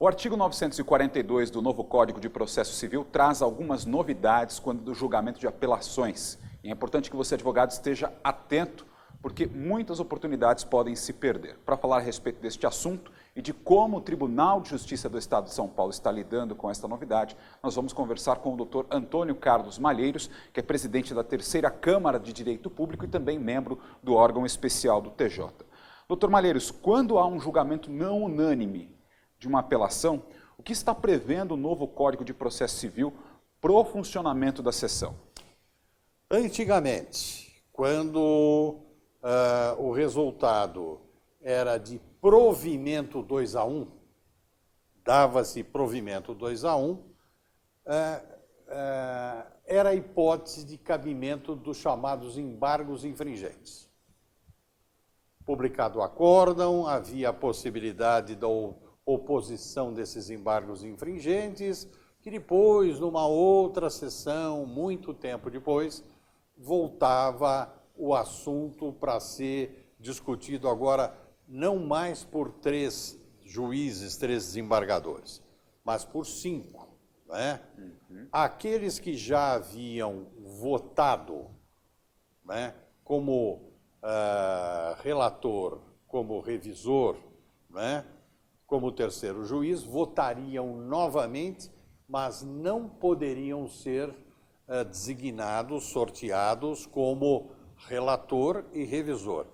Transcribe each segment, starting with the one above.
O artigo 942 do novo Código de Processo Civil traz algumas novidades quando do julgamento de apelações. E é importante que você, advogado, esteja atento, porque muitas oportunidades podem se perder. Para falar a respeito deste assunto e de como o Tribunal de Justiça do Estado de São Paulo está lidando com esta novidade, nós vamos conversar com o Dr. Antônio Carlos Malheiros, que é presidente da Terceira Câmara de Direito Público e também membro do órgão especial do TJ. Dr. Malheiros, quando há um julgamento não unânime de uma apelação, o que está prevendo o novo Código de Processo Civil para o funcionamento da sessão? Antigamente, quando o resultado era de provimento 2-1, dava-se provimento 2-1, era a hipótese de cabimento dos chamados embargos infringentes. Publicado o acórdão, havia a possibilidade da oposição desses embargos infringentes, que depois, numa outra sessão, muito tempo depois, voltava o assunto para ser discutido agora não mais por 3 juízes, 3 desembargadores, mas por 5. Né? Aqueles que já haviam votado, né, como relator, como revisor, né, como terceiro juiz, votariam novamente, mas não poderiam ser designados, sorteados como relator e revisor.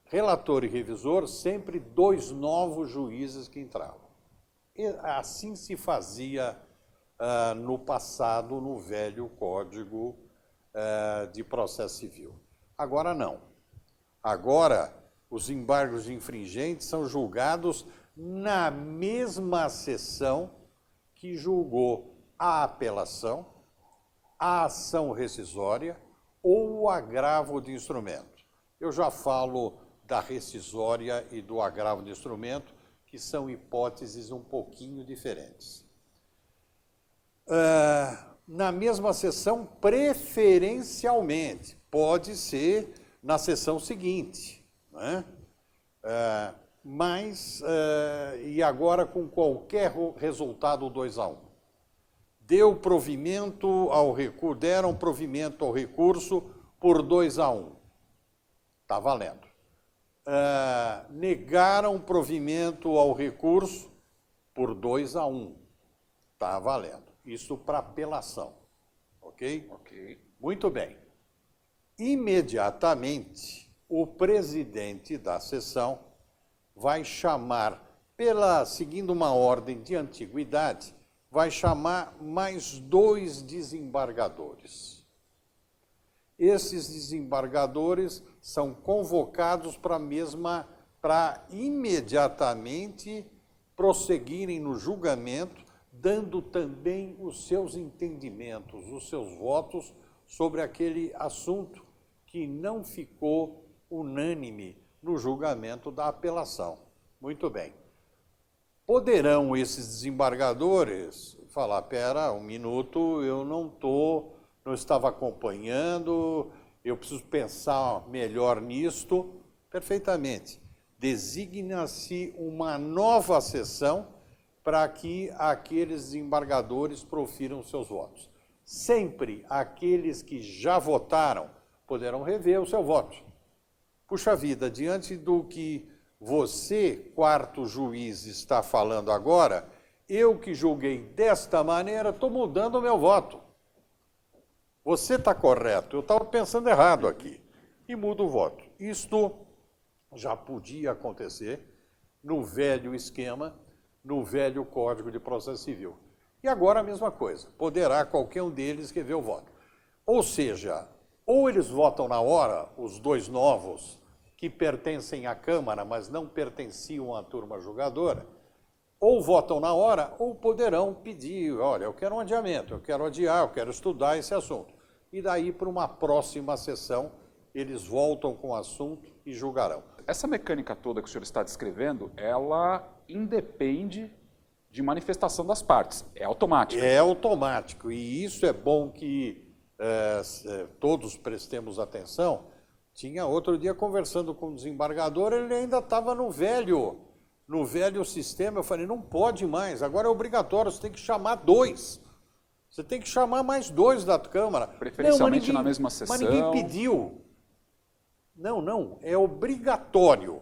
Relator e revisor, sempre 2 novos juízes que entravam. E assim se fazia no passado, no velho Código de Processo Civil. Agora não. Agora, os embargos infringentes são julgados na mesma sessão que julgou a apelação, a ação rescisória ou o agravo de instrumento. Eu já falo da rescisória e do agravo de instrumento, que são hipóteses um pouquinho diferentes. Na mesma sessão, preferencialmente, pode ser na sessão seguinte, né? E agora com qualquer resultado 2-1. Deram provimento ao recurso por 2-1. Está valendo. Negaram provimento ao recurso por 2-1. Está valendo. Isso para apelação. Ok? Ok. Muito bem. Imediatamente, o presidente da sessão vai chamar, seguindo uma ordem de antiguidade, vai chamar mais 2 desembargadores. Esses desembargadores são convocados para imediatamente prosseguirem no julgamento, dando também os seus entendimentos, os seus votos sobre aquele assunto que não ficou unânime no julgamento da apelação. Muito bem. Poderão esses desembargadores falar, pera, um minuto, eu não estava acompanhando, eu preciso pensar melhor nisto. Perfeitamente. Designa-se uma nova sessão para que aqueles desembargadores profiram seus votos. Sempre aqueles que já votaram poderão rever o seu voto. Puxa vida, diante do que você, 4º juiz, está falando agora, eu que julguei desta maneira, estou mudando o meu voto. Você está correto, eu estava pensando errado aqui. E mudo o voto. Isto já podia acontecer no velho esquema, no velho Código de Processo Civil. E agora a mesma coisa, poderá qualquer um deles rever o voto. Ou seja, ou eles votam na hora, os 2 novos, que pertencem à Câmara, mas não pertenciam à turma julgadora, ou votam na hora, ou poderão pedir, olha, eu quero um adiamento, eu quero adiar, eu quero estudar esse assunto. E daí, para uma próxima sessão, eles voltam com o assunto e julgarão. Essa mecânica toda que o senhor está descrevendo, ela independe de manifestação das partes, é automático. É automático, e isso é bom que todos prestemos atenção. Tinha outro dia conversando com o desembargador, ele ainda estava no velho No velho sistema, eu falei, não pode mais, agora é obrigatório, você tem que chamar 2. Você tem que chamar mais 2 da Câmara. Preferencialmente na mesma sessão. Mas ninguém pediu. Não, é obrigatório.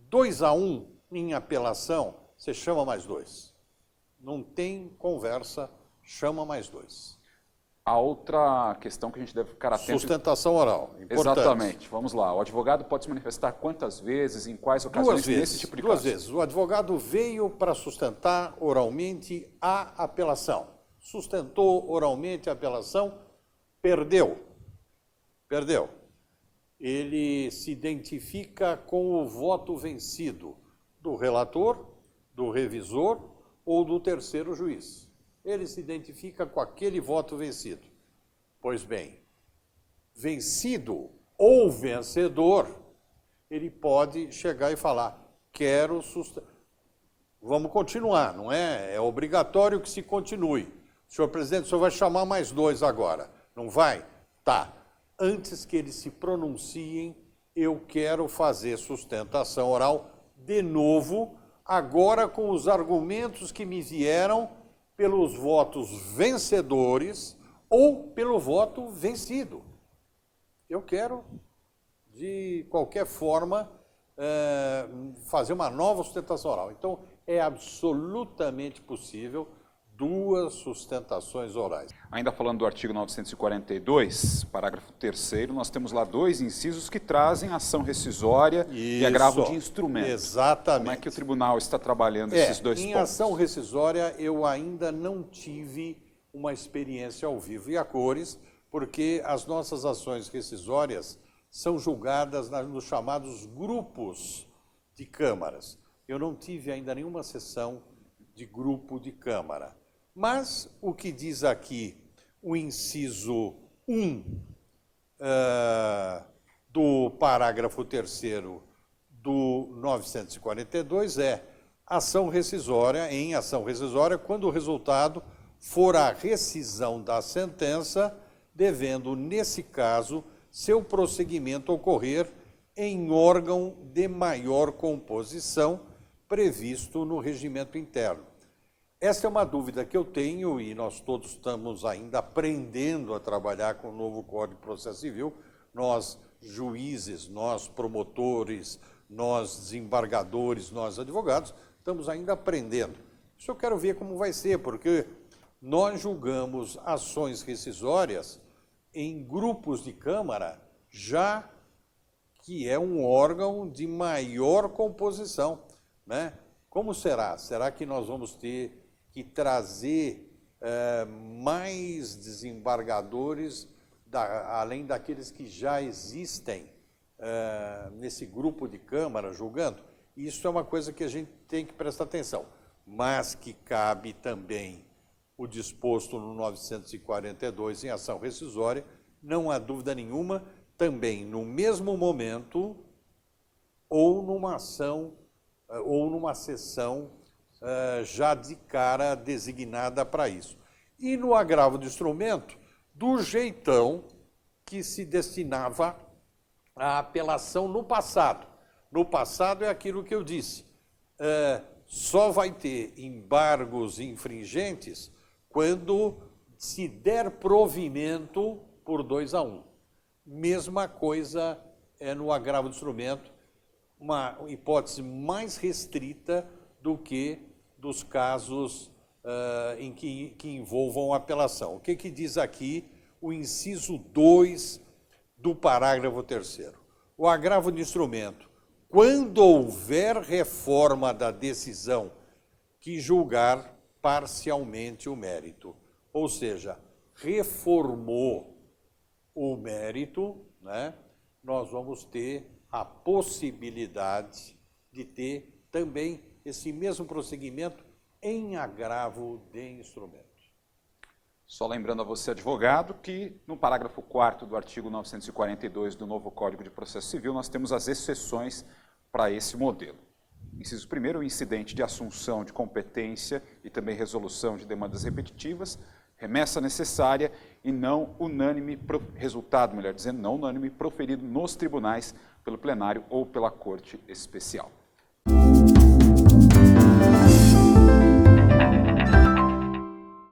2-1 em apelação, você chama mais 2. Não tem conversa, chama mais 2. A outra questão que a gente deve ficar atento... Sustentação oral, importante. Exatamente, vamos lá. O advogado pode se manifestar quantas vezes, em quais ocasiões, nesse tipo de caso? 2 vezes. O advogado veio para sustentar oralmente a apelação. Sustentou oralmente a apelação, perdeu. Ele se identifica com o voto vencido do relator, do revisor ou do terceiro juiz. Ele se identifica com aquele voto vencido. Pois bem, vencido ou vencedor, ele pode chegar e falar, quero sustentar. Vamos continuar, não é? É obrigatório que se continue. Senhor presidente, o senhor vai chamar mais 2 agora. Não vai? Tá. Antes que eles se pronunciem, eu quero fazer sustentação oral de novo, agora com os argumentos que me vieram pelos votos vencedores ou pelo voto vencido. Eu quero, de qualquer forma, fazer uma nova sustentação oral. Então, é absolutamente possível 2 sustentações orais. Ainda falando do artigo 942, parágrafo 3º, nós temos lá 2 incisos que trazem ação rescisória e agravo de instrumento. Exatamente. Como é que o tribunal está trabalhando esses 2 pontos? Em ação rescisória, eu ainda não tive uma experiência ao vivo e a cores, porque as nossas ações rescisórias são julgadas nos chamados grupos de câmaras. Eu não tive ainda nenhuma sessão de grupo de câmara. Mas o que diz aqui o inciso 1 do parágrafo 3º do 942 é ação rescisória, em ação rescisória, quando o resultado for a rescisão da sentença, devendo, nesse caso, seu prosseguimento ocorrer em órgão de maior composição previsto no regimento interno. Essa é uma dúvida que eu tenho e nós todos estamos ainda aprendendo a trabalhar com o novo Código de Processo Civil. Nós, juízes, nós, promotores, nós, desembargadores, nós, advogados, estamos ainda aprendendo. Isso eu quero ver como vai ser, porque nós julgamos ações rescisórias em grupos de câmara, já que é um órgão de maior composição, né? Como será? Será que nós vamos ter que trazer mais desembargadores, além daqueles que já existem nesse grupo de câmara julgando? Isso é uma coisa que a gente tem que prestar atenção, mas que cabe também o disposto no 942 em ação rescisória, não há dúvida nenhuma, também no mesmo momento ou numa ação ou numa sessão já de cara designada para isso. E no agravo de instrumento, do jeitão que se destinava à apelação no passado. No passado é aquilo que eu disse, só vai ter embargos infringentes quando se der provimento por 2-1. Mesma coisa é no agravo de instrumento, uma hipótese mais restrita do que dos casos em que envolvam apelação. O que diz aqui o inciso 2 do parágrafo 3º? O agravo de instrumento, quando houver reforma da decisão que julgar parcialmente o mérito, ou seja, reformou o mérito, né, nós vamos ter a possibilidade de ter também esse mesmo prosseguimento em agravo de instrumento. Só lembrando a você, advogado, que no parágrafo 4º do artigo 942 do novo Código de Processo Civil, nós temos as exceções para esse modelo. Inciso 1º, o incidente de assunção de competência e também resolução de demandas repetitivas, remessa necessária e não unânime, resultado, melhor dizendo, não unânime, proferido nos tribunais pelo plenário ou pela Corte Especial.